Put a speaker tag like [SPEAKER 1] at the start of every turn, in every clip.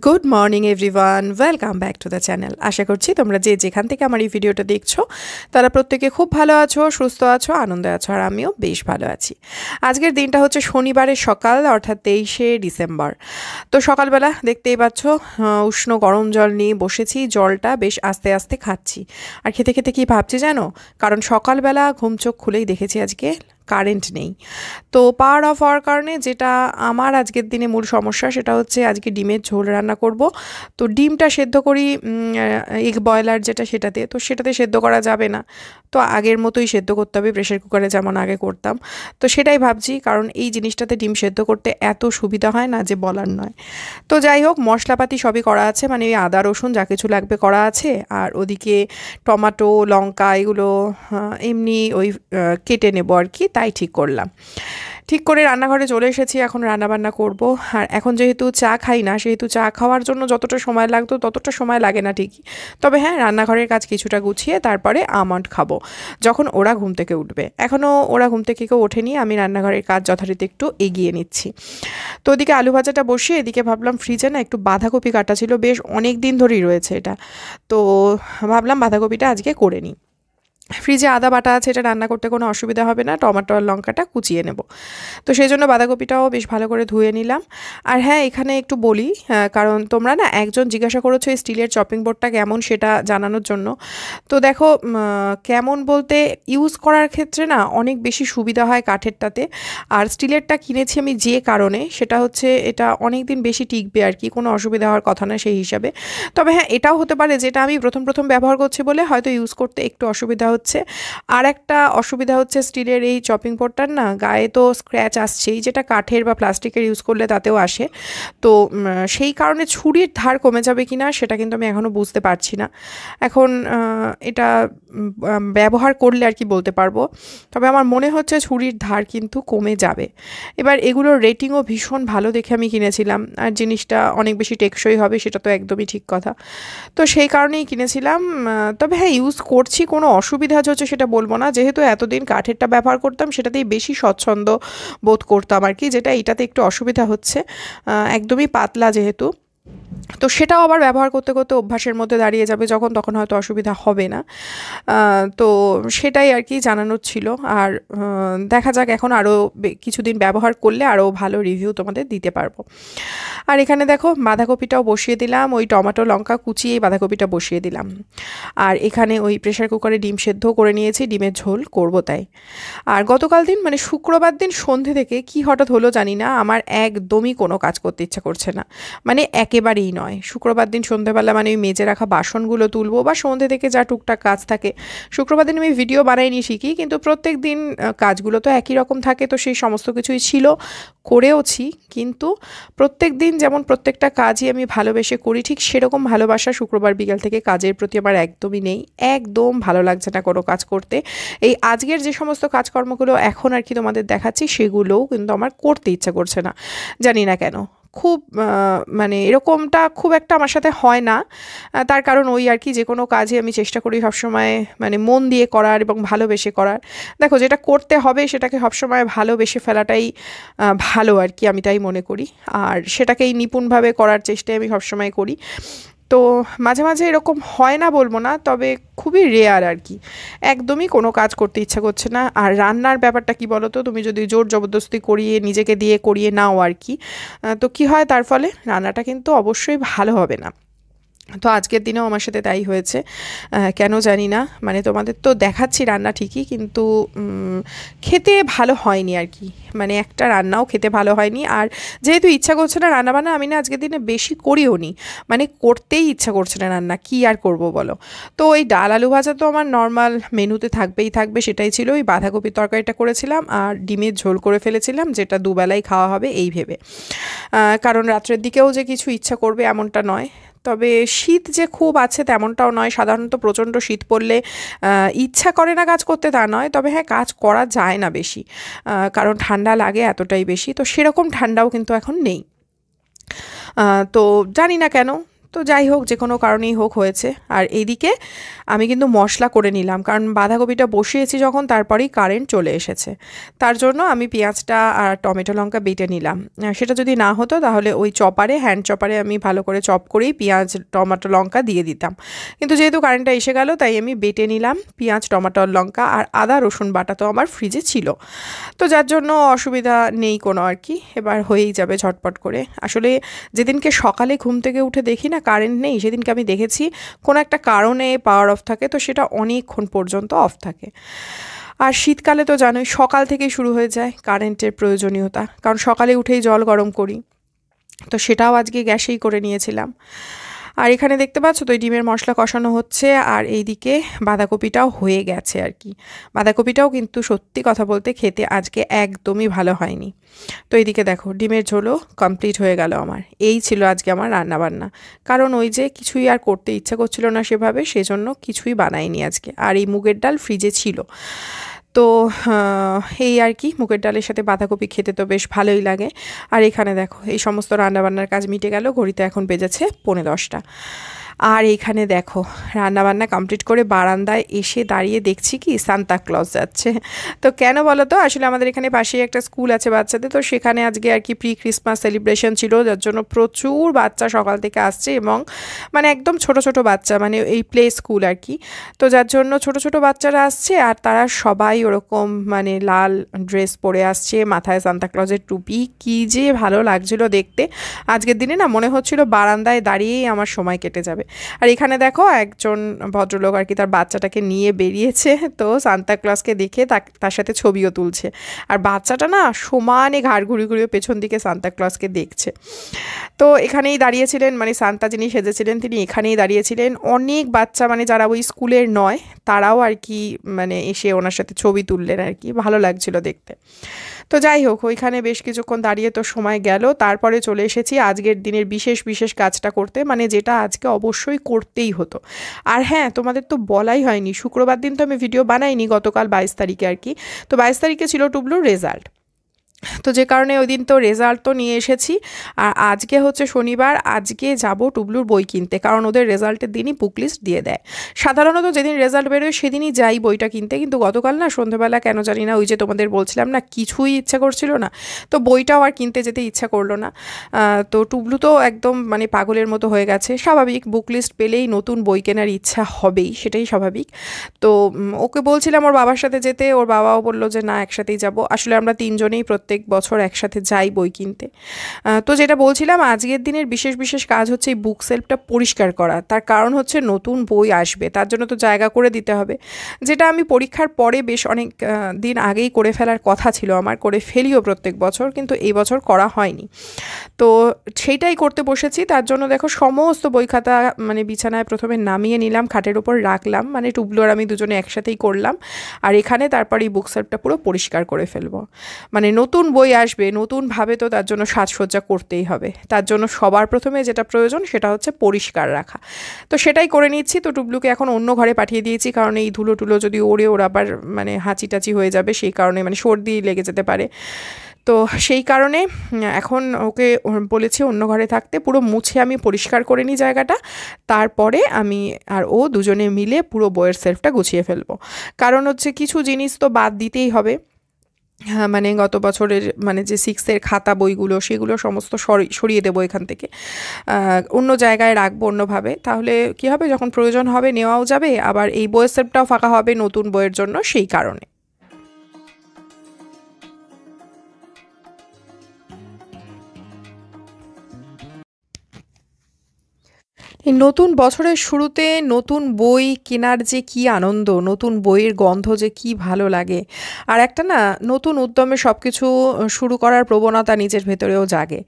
[SPEAKER 1] Good morning everyone, welcome back to the channel. আশা করছি তোমরা যে যেখান থেকে আমার এই ভিডিওটা দেখছো তারা প্রত্যেকে খুব ভালো আছো, সুস্থ আছো, আনন্দে আছো, আর আমিও বেশ ভালো আছি। আজকের দিনটা হচ্ছে শনিবারের সকাল, অর্থাৎ 23শে ডিসেম্বর। তো সকালবেলা দেখতেই পাচ্ছ উষ্ণ গরম জল নিয়ে বসেছি, জলটা বেশ আস্তে আস্তে খাচ্ছি। আর খেতে খেতে কী ভাবছি জানো, কারণ সকালবেলা ঘুম চোখ খুলেই দেখেছি আজকে কারেন্ট নেই। তো পাওয়ার অফ হওয়ার কারণে যেটা আমার আজকের দিনে মূল সমস্যা, সেটা হচ্ছে আজকে ডিমের ঝোল রান্না করব। তো ডিমটা সেদ্ধ করি এগ বয়লার যেটা, সেটাতে তো সেটাতে সেদ্ধ করা যাবে না, তো আগের মতোই সেদ্ধ করতে হবে প্রেশার কুকারে যেমন আগে করতাম। তো সেটাই ভাবছি, কারণ এই জিনিসটাতে ডিম সেদ্ধ করতে এত সুবিধা হয় না যে বলার নয়। তো যাই হোক, মশলাপাতি সবই করা আছে, মানে ওই আদা রসুন যা কিছু লাগবে করা আছে। আর ওদিকে টমেটো লঙ্কা এগুলো এমনি ওই কেটে নেবো আর কি, তাই ঠিক করলাম। ঠিক করে রান্নাঘরে চলে এসেছি, এখন রান্নাবান্না করব। আর এখন যেহেতু চা খাই না, সেহেতু চা খাওয়ার জন্য যতটা সময় লাগতো ততটা সময় লাগে না ঠিকই, তবে হ্যাঁ, রান্নাঘরের কাজ কিছুটা গুছিয়ে তারপরে আমন্ড খাবো যখন ওরা ঘুম থেকে উঠবে। এখনও ওরা ঘুম থেকে কেউ ওঠেনি, আমি রান্নাঘরের কাজ যথারীতি একটু এগিয়ে নিচ্ছি। তো ওদিকে আলু ভাজাটা বসিয়ে এদিকে ভাবলাম ফ্রিজে না একটু বাঁধাকপি কাটা ছিল, বেশ অনেক দিন ধরেই রয়েছে এটা, তো ভাবলাম বাঁধাকপিটা আজকে করে নিই। ফ্রিজে আদা বাটা আছে, এটা রান্না করতে কোনো অসুবিধা হবে না, টমেটো আর লঙ্কাটা কুচিয়ে নেব। তো সেই জন্য বাঁধাকপিটাও বেশ ভালো করে ধুয়ে নিলাম। আর হ্যাঁ, এখানে একটু বলি, কারণ তোমরা না একজন জিজ্ঞাসা করেছো এই স্টিলের চপিং বোর্ডটা কেমন, সেটা জানানোর জন্য। তো দেখো, কেমন বলতে, ইউজ করার ক্ষেত্রে না অনেক বেশি সুবিধা হয় কাঠেরটাতে। আর স্টিলেরটা কিনেছি আমি যে কারণে, সেটা হচ্ছে এটা অনেক দিন বেশি টিকবে আর কি, কোনো অসুবিধা হওয়ার কথা না সেই হিসাবে। তবে হ্যাঁ, এটাও হতে পারে যেটা আমি প্রথম প্রথম ব্যবহার করছি বলে হয়তো ইউজ করতে একটু অসুবিধা হচ্ছে। আর একটা অসুবিধা হচ্ছে স্টিলের এই চপিং বোর্ডটার না গায়ে তো স্ক্র্যাচ আসছেই, যেটা কাঠের বা প্লাস্টিকের ইউজ করলে তাতেও আসে। তো সেই কারণে ছুরির ধার কমে যাবে কি না সেটা কিন্তু আমি এখনও বুঝতে পারছি না। এখন এটা ব্যবহার করলে আর কি বলতে পারবো, তবে আমার মনে হচ্ছে ছুরির ধার কিন্তু কমে যাবে। এবার এগুলোর রেটিংও ভীষণ ভালো দেখে আমি কিনেছিলাম, আর জিনিসটা অনেক বেশি টেকসই হবে সেটা তো একদমই ঠিক কথা। তো সেই কারণেই কিনেছিলাম। তবে হ্যাঁ, ইউজ করছি, কোনো অসুবিধা হচ্ছে সেটা বলবো না, যেহেতু এতদিন কাঠেরটা ব্যবহার করতাম সেটাতেই বেশি স্বচ্ছন্দ বোধ করতাম আর কি, যেটা এটাতে একটু অসুবিধা হচ্ছে, একদমই পাতলা যেহেতু। তো সেটাও আবার ব্যবহার করতে করতে অভ্যাসের মধ্যে দাঁড়িয়ে যাবে যখন, তখন হয়তো অসুবিধা হবে না। তো সেটাই আর কি জানানোর ছিল। আর দেখা যাক, এখন আরও কিছুদিন ব্যবহার করলে আরও ভালো রিভিউ তোমাদের দিতে পারবো। আর এখানে দেখো বাঁধাকপিটাও বসিয়ে দিলাম, ওই টমেটো লঙ্কা কুচিয়ে বাঁধাকপিটা বসিয়ে দিলাম। আর এখানে ওই প্রেশার কুকারে ডিম সেদ্ধ করে নিয়েছি, ডিমের ঝোল করব তাই। আর গতকাল দিন মানে শুক্রবার দিন সন্ধে থেকে কি হঠাৎ হলো জানি না, আমার একদমই কোনো কাজ করতে ইচ্ছা করছে না, মানে একেবারেই নয়। শুক্রবার দিন সন্ধেবেলা মানে ওই মেজে রাখা বাসনগুলো তুলবো বা সন্ধে থেকে যা টুকটাক কাজ থাকে, শুক্রবার দিন আমি ভিডিও বানাইনি শিখি, কিন্তু প্রত্যেক দিন কাজগুলো তো একই রকম থাকে, তো সেই সমস্ত কিছুই ছিল, করেওছি। কিন্তু প্রত্যেক দিন যেমন প্রত্যেকটা কাজই আমি ভালোবেসে করি, ঠিক সেরকম ভালোবাসা শুক্রবার বিকাল থেকে কাজের প্রতি আমার একদমই নেই। একদম ভালো লাগছে না কোনো কাজ করতে। এই আজকের যে সমস্ত কাজকর্মগুলো এখন আর কি তোমাদের দেখাচ্ছি, সেগুলোও কিন্তু আমার করতে ইচ্ছা করছে না, জানি না কেন। খুব মানে এরকমটা খুব একটা আমার সাথে হয় না। তার কারণ ওই আর কি, যে কোনো কাজে আমি চেষ্টা করি সবসময় মানে মন দিয়ে করার এবং ভালোবেসে করার। দেখো, যেটা করতে হবে সেটাকে সবসময় ভালোবেসে ফেলাটাই ভালো আর কি, আমি তাই মনে করি। আর সেটাকেই নিপুণভাবে করার চেষ্টাই আমি সবসময় করি। তো মাঝে মাঝে এরকম হয় না বলবো না, তবে খুবই রেয়ার আর কি, একদমই কোনো কাজ করতে ইচ্ছা করছে না। আর রান্নার ব্যাপারটা কি বলো তো, তুমি যদি জোর জবরদস্তি করিয়ে নিজেকে দিয়ে করিয়ে নাও আর কি, তো কি হয় তার ফলে রান্নাটা কিন্তু অবশ্যই ভালো হবে না। তো আজকের দিনেও আমার সাথে তাই হয়েছে, কেন জানি না। মানে তোমাদের তো দেখাচ্ছি রান্না ঠিকই, কিন্তু খেতে ভালো হয়নি আর কি, মানে একটা রান্নাও খেতে ভালো হয়নি। আর যেহেতু ইচ্ছা করছে না রান্নাবান্না, আমি না আজকের দিনে বেশি করিও নি, মানে করতেই ইচ্ছা করছে না রান্না, কি আর করব বলো। তো ওই ডাল আলু ভাজা তো আমার নর্মাল মেনুতে থাকবেই থাকবে, সেটাই ছিল। ওই বাঁধাকপির তরকারিটা করেছিলাম আর ডিমের ঝোল করে ফেলেছিলাম, যেটা দুবেলাই খাওয়া হবে এই ভেবে, কারণ রাত্রের দিকেও যে কিছু ইচ্ছা করবে এমনটা নয়। তবে শীত যে খুব আছে তেমনটাও নয়, সাধারণত প্রচণ্ড শীত পড়লে ইচ্ছা করে না কাজ করতে তা নয়, তবে হ্যাঁ, কাজ করা যায় না বেশি, কারণ ঠান্ডা লাগে এতটাই বেশি। তো সেরকম ঠান্ডাও কিন্তু এখন নেই। তো জানি না কেন তো যাই হোক, যে কোনো কারণেই হোক হয়েছে। আর এইদিকে আমি কিন্তু মশলা করে নিলাম, কারণ বাঁধাকপিটা বসিয়েছি যখন তারপরেই কারেন্ট চলে এসেছে, তার জন্য আমি পেঁয়াজটা আর টমেটো লঙ্কা বেটে নিলাম। সেটা যদি না হতো তাহলে ওই চপারে, হ্যান্ড চপারে আমি ভালো করে চপ করেই পেঁয়াজ টমেটো লঙ্কা দিয়ে দিতাম, কিন্তু যেহেতু কারেন্টটা এসে গেল তাই আমি বেটে নিলাম পেঁয়াজ টমেটো লঙ্কা। আর আদা রসুন বাটা তো আমার ফ্রিজে ছিল, তো যার জন্য অসুবিধা নেই কোনো আর কি, এবার হয়েই যাবে ঝটপট করে। আসলে যেদিনকে সকালে ঘুম থেকে উঠে দেখি না কারেন্ট নেই, সেদিনকে আমি দেখেছি কোনো একটা কারণে পাওয়ার অফ থাকে, তো সেটা অনেকক্ষণ পর্যন্ত অফ থাকে। আর শীতকালে তো জানোই সকাল থেকেই শুরু হয়ে যায় কারেন্টের প্রয়োজনীয়তা, কারণ সকালে উঠেই জল গরম করি, তো সেটাও আজকে গ্যাসেই করে নিয়েছিলাম। আর এখানে দেখতে পাচ্ছ তো ডিমের মশলা কষানো হচ্ছে, আর এইদিকে বাঁধাকপিটাও হয়ে গেছে আর কি। বাঁধাকপিটাও কিন্তু সত্যি কথা বলতে খেতে আজকে একদমই ভালো হয়নি। তো এইদিকে দেখো ডিমের ঝোলও কমপ্লিট হয়ে গেল আমার। এই ছিল আজকে আমার রান্নাবান্না, কারণ ওই যে কিছুই আর করতে ইচ্ছা করছিল না সেভাবে, সেজন্য কিছুই বানাইনি আজকে। আর এই মুগের ডাল ফ্রিজে ছিল, তো এই আর কি, মুগের ডালের সাথে বাঁধাকপি খেতে তো বেশ ভালোই লাগে। আর এখানে দেখো এই সমস্ত রান্নাবান্নার কাজ মিটে গেল, ঘড়িতে এখন বেজেছে 10:45। আর এইখানে দেখো রান্নাবান্না কমপ্লিট করে বারান্দায় এসে দাঁড়িয়ে দেখছি কি সান্তা ক্লজ যাচ্ছে। তো কেন বলো তো, আসলে আমাদের এখানে পাশেই একটা স্কুল আছে বাচ্চাদের, তো সেখানে আজকে আর কি প্রি ক্রিসমাস সেলিব্রেশন ছিল, যার জন্য প্রচুর বাচ্চা সকাল থেকে আসছে, এবং মানে একদম ছোট ছোট বাচ্চা, মানে এই প্লে স্কুল আর কি। তো যার জন্য ছোট ছোট বাচ্চারা আসছে, আর তারা সবাই ওরকম মানে লাল ড্রেস পরে আসছে, মাথায় সান্তা ক্লজের টুপি, কি যে ভালো লাগছিল দেখতে। আজকের দিনে না মনে হচ্ছিল বারান্দায় দাঁড়িয়েই আমার সময় কেটে যাবে। আর এখানে দেখো একজন ভদ্রলোক আর কি তার বাচ্চাটাকে নিয়ে বেরিয়েছে, তো সান্তা ক্লজকে দেখে তার সাথে ছবিও তুলছে। আর বাচ্চাটা না সমানে ঘাড় ঘুরিয়ে ঘুরিয়ে পেছন দিকে সান্তা ক্লজকে দেখছে। তো এখানেই দাঁড়িয়েছিলেন, মানে সান্তা যিনি সেজেছিলেন তিনি এখানেই দাঁড়িয়েছিলেন। অনেক বাচ্চা মানে যারা ওই স্কুলের নয় তারাও আর কি মানে এসে ওনার সাথে ছবি তুললেন আর কি, ভালো লাগছিল দেখতে। তো যাই হোক, ওইখানে বেশ কিছুক্ষণ দাঁড়িয়ে তো সময় গেল, তারপরে চলে এসেছি আজকের দিনের বিশেষ বিশেষ কাজটা করতে, মানে যেটা আজকে অবশ্যই করতেই হতো। আর হ্যাঁ, তোমাদের তো বলাই হয়নি, শুক্রবার দিন তো আমি ভিডিও বানাইনি, গতকাল 22 তারিখে আর কি। তো 22 তারিখে ছিল টুবলুর রেজাল্ট, তো যে কারণে ওই দিন তো রেজাল্ট তো নিয়ে এসেছি। আর আজকে হচ্ছে শনিবার, আজকে যাব টুবলুর বই কিনতে, কারণ ওদের রেজাল্টের দিনই বুক লিস্ট দিয়ে দেয়। সাধারণত যেদিন রেজাল্ট বেরোয় সেদিনই যাই বইটা কিনতে, কিন্তু গতকাল না সন্ধ্যেবেলা কেন জানি না, ওই যে তোমাদের বলছিলাম না কিছুই ইচ্ছা করছিল না, তো বইটাও আর কিনতে যেতে ইচ্ছা করলো না। তো টুবলু তো একদম মানে পাগলের মতো হয়ে গেছে, স্বাভাবিক, বুক লিস্ট পেলেই নতুন বই কেনার ইচ্ছা হবেই, সেটাই স্বাভাবিক। তো ওকে বলছিলাম ওর বাবার সাথে যেতে, ওর বাবাও বললো যে না একসাথেই যাব। আসলে আমরা তিনজনেই প্রত্যেক বছর একসাথে যাই বই কিনতে। তো যেটা বলছিলাম, আজকের দিনের বিশেষ বিশেষ কাজ হচ্ছে এই বুক সেলফটা পরিষ্কার করা, তার কারণ হচ্ছে নতুন বই আসবে, তার জন্য তো জায়গা করে দিতে হবে, যেটা আমি পরীক্ষার পরে বেশ অনেক দিন আগেই করে ফেলার কথা ছিল আমার, করে ফেলিও প্রত্যেক বছর, কিন্তু এই বছর করা হয়নি। তো সেইটাই করতে বসেছি, তার জন্য দেখো সমস্ত বই খাতা মানে বিছানায় প্রথমে নামিয়ে নিলাম, খাটের ওপর রাখলাম, মানে টুবলু আর আমি দুজনে একসাথেই করলাম। আর এখানে তারপর এই বুক সেলফটা পুরো পরিষ্কার করে ফেলবো, মানে নতুন বই আসবে নতুনভাবে, তো তার জন্য সাজসজ্জা করতেই হবে। তার জন্য সবার প্রথমে যেটা প্রয়োজন সেটা হচ্ছে পরিষ্কার রাখা, তো সেটাই করে নিচ্ছি। তো টুবলুকে এখন অন্য ঘরে পাঠিয়ে দিয়েছি, কারণ এই ধুলো টুলো যদি ওড়ে ওর আবার মানে হাঁচি টাচি হয়ে যাবে, সেই কারণে মানে সর্দি লেগে যেতে পারে। তো সেই কারণে এখন ওকে বলেছি অন্য ঘরে থাকতে, পুরো মুছে আমি পরিষ্কার করে নিই জায়গাটা, তারপরে আমি আর ও দুজনে মিলে পুরো বইয়ের সেলফটা গুছিয়ে ফেলবো। কারণ হচ্ছে কিছু জিনিস তো বাদ দিতেই হবে। হ্যাঁ, মানে গত বছরের মানে যে 6-এর খাতা বইগুলো সেগুলো সমস্ত সরিয়ে দেবো এখান থেকে, অন্য জায়গায় রাখবো অন্যভাবে, তাহলে কি হবে যখন প্রয়োজন হবে নেওয়াও যাবে, আবার এই বইয়ের সেটটাও ফাঁকা হবে নতুন বইয়ের জন্য, সেই কারণে। এই নতুন বছরের শুরুতে নতুন বই কেনার যে কী আনন্দ, নতুন বইয়ের গন্ধ যে কী ভালো লাগে, আর একটা না নতুন উদ্যমে সব কিছু শুরু করার প্রবণতা নিজের ভেতরেও জাগে।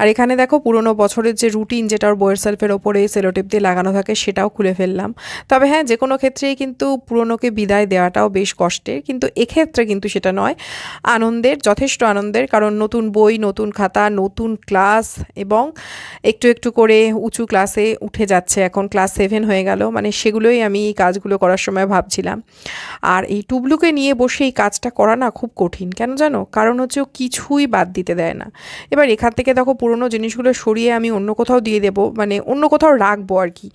[SPEAKER 1] আর এখানে দেখো পুরনো বছরের যে রুটিন, যেটা ওর বইয়ের সেলফের ওপরে সেলোটেপ দিয়ে লাগানো থাকে, সেটাও খুলে ফেললাম। তবে হ্যাঁ, যে কোনো ক্ষেত্রেই কিন্তু পুরনোকে বিদায় দেওয়াটাও বেশ কষ্টের, কিন্তু এক্ষেত্রে কিন্তু সেটা নয়, আনন্দের, যথেষ্ট আনন্দের, কারণ নতুন বই, নতুন খাতা, নতুন ক্লাস, এবং একটু একটু করে উঁচু ক্লাসে উঠে উঠে যাচ্ছে, এখন ক্লাস 7 হয়ে গেল, মানে সেগুলোই আমি এই কাজগুলো করার সময় ভাবছিলাম। আর এই টুবলুকে নিয়ে বসে এই কাজটা করা না খুব কঠিন, কেন জানো? কারণ হচ্ছে ও কিছুই বাদ দিতে দেয় না। এবার এখান থেকে দেখো পুরোনো জিনিসগুলো সরিয়ে আমি অন্য কোথাও দিয়ে দেবো, মানে অন্য কোথাও রাখবো আর কি,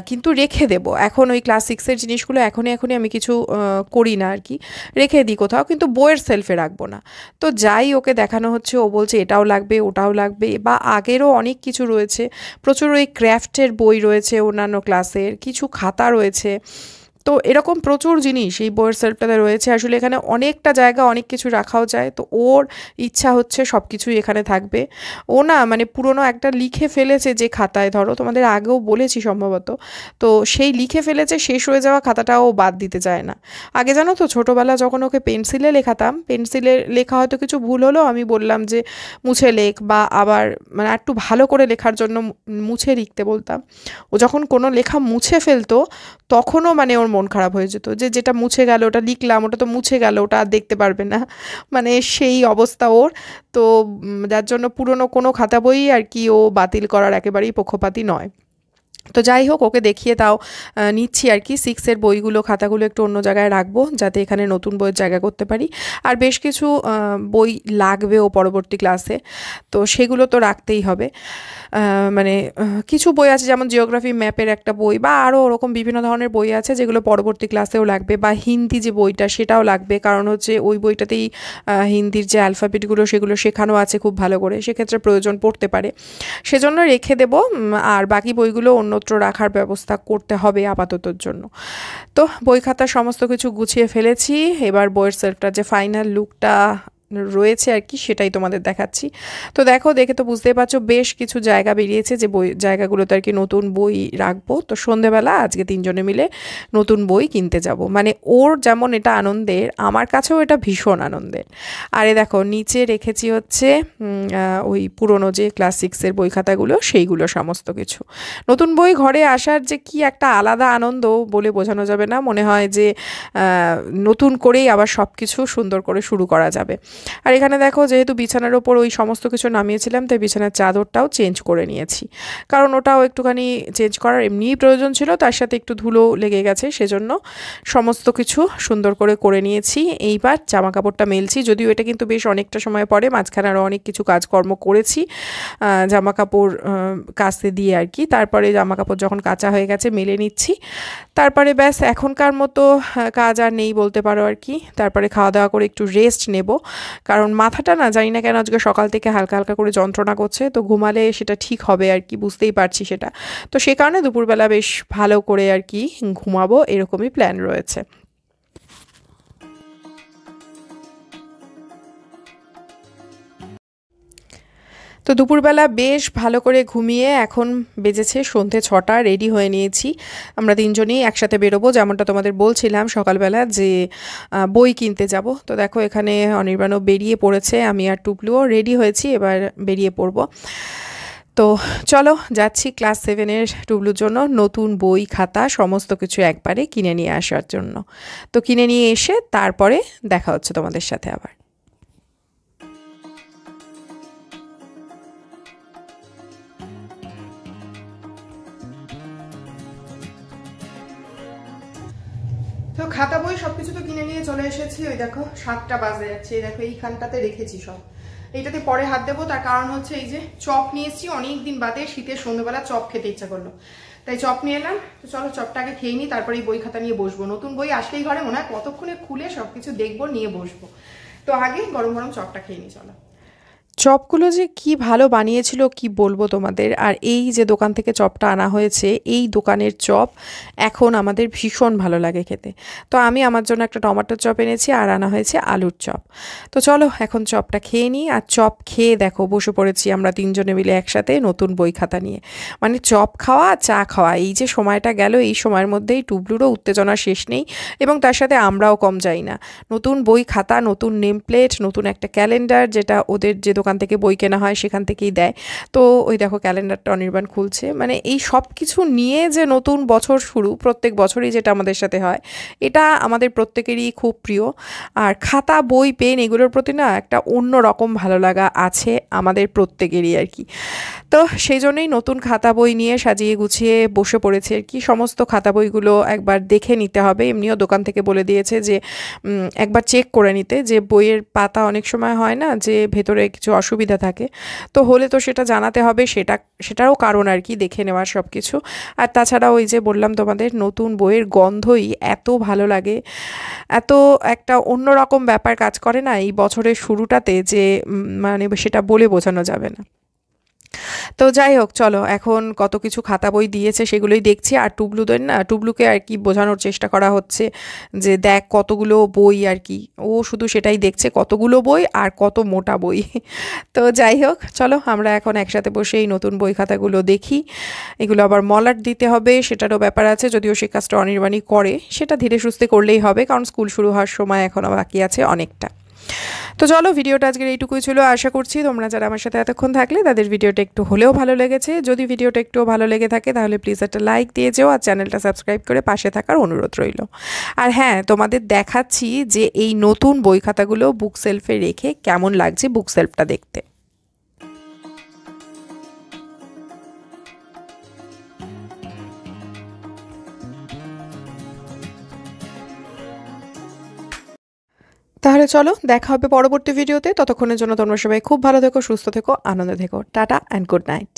[SPEAKER 1] কিন্তু রেখে দেবো। এখন ওই ক্লাস 6-এর জিনিসগুলো এখনই আমি কিছু করি না আর কি, রেখে দিই কোথাও, কিন্তু বইয়ের সেলফে রাখবো না। তো যাই ওকে দেখানো হচ্ছে, ও বলছে এটাও লাগবে ওটাও লাগবে, বা আগেরও অনেক কিছু রয়েছে, প্রচুর ওই ক্র্যাফটের বই রয়েছে, অন্যান্য ক্লাসের কিছু খাতা রয়েছে। তো এরকম প্রচুর জিনিস এই বইয়ের সেলফটাতে রয়েছে। আসলে এখানে অনেকটা জায়গা, অনেক কিছু রাখাও যায়। তো ওর ইচ্ছা হচ্ছে সব কিছুই এখানে থাকবে। ও না মানে পুরনো একটা লিখে ফেলেছে যে খাতায়, ধরো তোমাদের আগেও বলেছি সম্ভবত, তো সেই লিখে ফেলেছে, শেষ হয়ে যাওয়া খাতাটাও ও বাদ দিতে চায় না। আগে জানো তো ছোটোবেলা যখন ওকে পেন্সিলে লেখাতাম, পেন্সিলে লেখা হয়তো কিছু ভুল হলো, আমি বললাম যে মুছে লেখ, বা আবার মানে একটু ভালো করে লেখার জন্য মুছে লিখতে বলতাম। ও যখন কোনো লেখা মুছে ফেলতো তখনও মানে ওর মন খারাপ হয়ে যেত, যে যেটা মুছে গেল, ওটা লিখলাম, ওটা তো মুছে গেল, ওটা আর দেখতে পারবে না, মানে সেই অবস্থা ওর। তো যার জন্য পুরনো কোনো খাতা বই আর কি ও বাতিল করার একেবারেই পক্ষপাতী নয়। তো যাই হোক, ওকে দেখিয়ে তাও নিচ্ছি আর কি। 6-এর বইগুলো, খাতাগুলো একটু অন্য জায়গায় রাখবো, যাতে এখানে নতুন বইয়ের জায়গা করতে পারি। আর বেশ কিছু বই লাগবেও পরবর্তী ক্লাসে, তো সেগুলো তো রাখতেই হবে। মানে কিছু বই আছে, যেমন জিওগ্রাফি ম্যাপের একটা বই, বা আরও ওরকম বিভিন্ন ধরনের বই আছে যেগুলো পরবর্তী ক্লাসেও লাগবে। বা হিন্দি যে বইটা, সেটাও লাগবে, কারণ হচ্ছে ওই বইটাতেই হিন্দির যে অ্যালফাবেটগুলো সেগুলো শেখানো আছে খুব ভালো করে, সেক্ষেত্রে প্রয়োজন পড়তে পারে, সেজন্য রেখে দেবো। আর বাকি বইগুলো অন্যত্র রাখার ব্যবস্থা করতে হবে আপাততর জন্য। তো বই খাতা সমস্ত কিছু গুছিয়ে ফেলেছি। এবার বইয়ের সেলফটার যে ফাইনাল লুকটা রয়েছে আর কি, সেটাই তোমাদের দেখাচ্ছি। তো দেখো, দেখে তো বুঝতেই পারছো বেশ কিছু জায়গা বেরিয়েছে, যে বই জায়গাগুলোতে আর কি নতুন বই রাখবো। তো সন্ধেবেলা আজকে 3 জনে মিলে নতুন বই কিনতে যাব, মানে ওর যেমন এটা আনন্দের, আমার কাছেও এটা ভীষণ আনন্দের। আরে দেখো, নিচে রেখেছি হচ্ছে ওই পুরনো যে ক্লাস 6-এর বই খাতাগুলো, সেইগুলো সমস্ত কিছু। নতুন বই ঘরে আসার যে কি একটা আলাদা আনন্দ বলে বোঝানো যাবে না, মনে হয় যে নতুন করেই আবার সব কিছু সুন্দর করে শুরু করা যাবে। আর এখানে দেখো, যেহেতু বিছানার ওপর ওই সমস্ত কিছু নামিয়েছিলাম, তাই বিছানার চাদরটাও চেঞ্জ করে নিয়েছি, কারণ ওটাও একটুখানি চেঞ্জ করার এমনিই প্রয়োজন ছিল, তার সাথে একটু ধুলো লেগে গেছে, সেজন্য সমস্ত কিছু সুন্দর করে করে নিয়েছি। এইবার জামা কাপড়টা মেলছি, যদিও এটা কিন্তু বেশ অনেকটা সময় পরে, মাঝখানে আরও অনেক কিছু কাজকর্ম করেছি জামা কাপড় কাচতে দিয়ে আর কি। তারপরে জামা কাপড় যখন কাচা হয়ে গেছে মেলে নিচ্ছি, তারপরে ব্যাস এখনকার মতো কাজ আর নেই বলতে পারো আর কি। তারপরে খাওয়া দাওয়া করে একটু রেস্ট নেব, কারণ মাথাটা না জানি না কেন আজকে সকাল থেকে হালকা হালকা করে যন্ত্রণা করছে, তো ঘুমালে সেটা ঠিক হবে আর কি, বুঝতেই পারছি সেটা। তো সে কারণে দুপুরবেলা বেশ ভালো করে আর কি ঘুমাবো, এরকমই প্ল্যান রয়েছে। তো দুপুরবেলা বেশ ভালো করে ঘুমিয়ে এখন বেজেছে সন্ধে 6টা, রেডি হয়ে নিয়েছি। আমরা 3জনেই একসাথে বেরোবো, যেমনটা তোমাদের বলছিলাম সকালবেলা যে বই কিনতে যাব। তো দেখো, এখানে অনির্বাণও বেরিয়ে পড়েছে, আমি আর টুকলুও রেডি হয়েছি, এবার বেরিয়ে পড়বো। তো চলো যাচ্ছি ক্লাস 7-এর টুবলুর জন্য নতুন বই খাতা সমস্ত কিছু একবারে কিনে নিয়ে আসার জন্য। তো কিনে নিয়ে এসে তারপরে দেখা হচ্ছে তোমাদের সাথে আবার। তো খাতা বই সবকিছু তো কিনে নিয়ে চলে এসেছি। ওই দেখো 7টা বাজে যাচ্ছে, এই দেখো এইখানটাতে রেখেছি সব। এইটাতে পরে হাত দেবো, তার কারণ হচ্ছে এই যে চপ নিয়ে এসেছি, অনেকদিন বাদে শীতের সন্ধ্যেবেলা চপ খেতে ইচ্ছা করলো, তাই চপ নিয়ে এলাম। তো চলো চপটা আগে খেয়ে নিই, তারপরে এই বই খাতা নিয়ে বসবো। নতুন বই আসলেই ঘরে মনে হয় কতক্ষণে খুলে সবকিছু দেখবো, নিয়ে বসবো। তো আগে গরম গরম চপটা খেয়ে নিই চলো। চপগুলো যে কি ভালো বানিয়েছিল কি বলবো তোমাদের। আর এই যে দোকান থেকে চপটা আনা হয়েছে, এই দোকানের চপ এখন আমাদের ভীষণ ভালো লাগে খেতে। তো আমি আমার জন্য একটা টমেটোর চপ এনেছি, আর আনা হয়েছে আলুর চপ। তো চলো এখন চপটা খেয়ে নিই। আর চপ খেয়ে দেখো বসে পড়েছি আমরা 3জনে মিলে একসাথে নতুন বই খাতা নিয়ে। মানে চপ খাওয়া চা খাওয়া, এই যে সময়টা গেল, এই সময়ের মধ্যেই টুবলুরও উত্তেজনা শেষ নেই, এবং তার সাথে আমরাও কম যাই না। নতুন বই খাতা, নতুন নেম প্লেট, নতুন একটা ক্যালেন্ডার, যেটা ওদের যে দোকান থেকে বই কেনা হয় সেখান থেকেই দেয়। তো ওই দেখো ক্যালেন্ডারটা অনির্বাণ খুলছে, মানে এই সব কিছু নিয়ে যে নতুন বছর শুরু, প্রত্যেক বছরই যেটা আমাদের সাথে হয়, এটা আমাদের প্রত্যেকেরই খুব প্রিয়। আর খাতা বই পেন এগুলোর প্রতি না একটা অন্য রকম ভালো লাগা আছে আমাদের প্রত্যেকেরই আর কি। তো সেই জন্যই নতুন খাতা বই নিয়ে সাজিয়ে গুছিয়ে বসে পড়েছে আর কি। সমস্ত খাতা বইগুলো একবার দেখে নিতে হবে, এমনিও দোকান থেকে বলে দিয়েছে যে একবার চেক করে নিতে, যে বইয়ের পাতা অনেক সময় হয় না যে ভেতরে কিছু অসুবিধা থাকে, তো হলে তো সেটা জানাতে হবে, সেটারও কারণ আর কি দেখে নেওয়ার সব কিছু। আর তাছাড়া ওই যে বললাম তোমাদের, নতুন বইয়ের গন্ধই এত ভালো লাগে, এত একটা অন্যরকম ব্যাপার কাজ করে না এই বছরের শুরুটাতে, যে মানে সেটা বলে বোঝানো যাবে না। তো যাই হোক, চলো এখন কত কিছু খাতা বই দিয়েছে সেগুলোই দেখছি। আর টুবলুদের না, টুবলুকে আর কি বোঝানোর চেষ্টা করা হচ্ছে যে দেখ কতগুলো বই আর কি, ও শুধু সেটাই দেখছে কতগুলো বই আর কত মোটা বই। তো যাই হোক, চলো আমরা এখন একসাথে বসে এই নতুন বই খাতাগুলো দেখি। এগুলো আবার মলাট দিতে হবে, সেটারও ব্যাপার আছে, যদিও সে কাজটা অনির্বাণই করে, সেটা ধীরে সুস্থে করলেই হবে, কারণ স্কুল শুরু হওয়ার সময় এখনও বাকি আছে অনেকটা। তো চলো, ভিডিওটা আজকের এইটুকুই ছিল। আশা করছি তোমরা যারা আমার সাথে এতক্ষণ থাকলে তাদের ভিডিওটা একটু হলেও ভালো লেগেছে। যদি ভিডিওটা একটু ভালো লেগে থাকে তাহলে প্লিজ একটা লাইক দিয়ে যেও, আর চ্যানেলটা সাবস্ক্রাইব করে পাশে থাকার অনুরোধ রইল। আর হ্যাঁ, তোমাদের দেখাচ্ছি যে এই নতুন বই খাতাগুলো বুক সেলফে রেখে কেমন লাগছে বুক সেলফটা দেখতে। তাহলে চলো, দেখা হবে পরবর্তী ভিডিওতে। ততক্ষণের জন্য তোমরা সবাই খুব ভালো থেকো, সুস্থ থেকো, আনন্দে থেকো। Tata and good night.